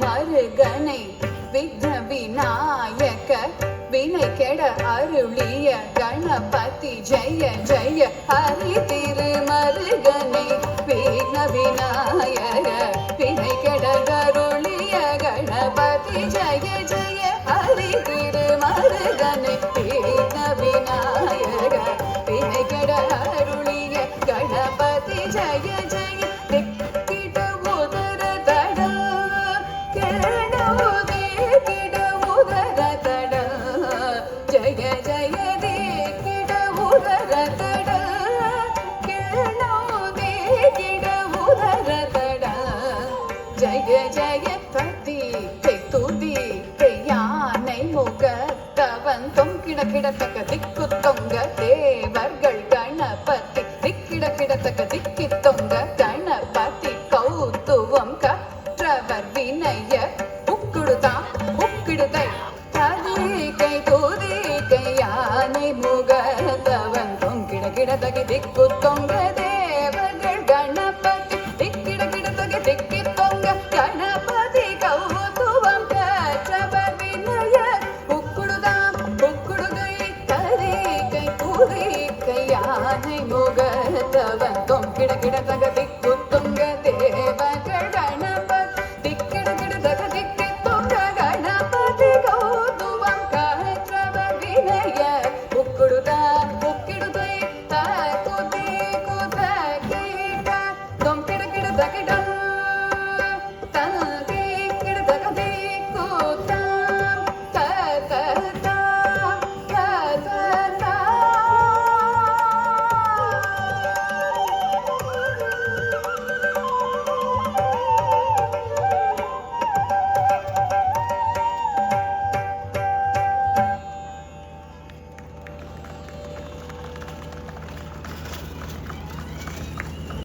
மருகனை விக்ன விநாயக வினை கெட அருளிய கணபதி ஜெய ஜெய ஹரி திருமருகனை விக்ன விநாயக வினை கெட அருளிய கணபதி ஜெய ஜெய ஹரி திருமருகனை விக்ன விநாயக வினை கெட அருளிய கணபதி ஜெய ஜெய ஜய ஜய பதி துதி யானை முகத்தவன் தொங்கிட கிடத்தக்க திக்கு தொங்க தேவர்கள் கணபதி திக்கிட கிடத்தக்க திக்கி தொங்க கணபதி கௌத்துவம் கற்றவர் வினய உக்குடுதான் உக்கிடுதை கை தூதி யானை முகத்தவன் தொங்கிட கிடத்தக்க திக்கு தொங்க தேவர்கள் கணபதி திக்கிட கிடத்தக்க திக்கி கணபதி கௌதுவம் கற்றவர் வினய உக்குடுதாம் உக்குடுகை கரி கை பூரி கை யானை முகத்தவன் தொங்கிட கிடத்தக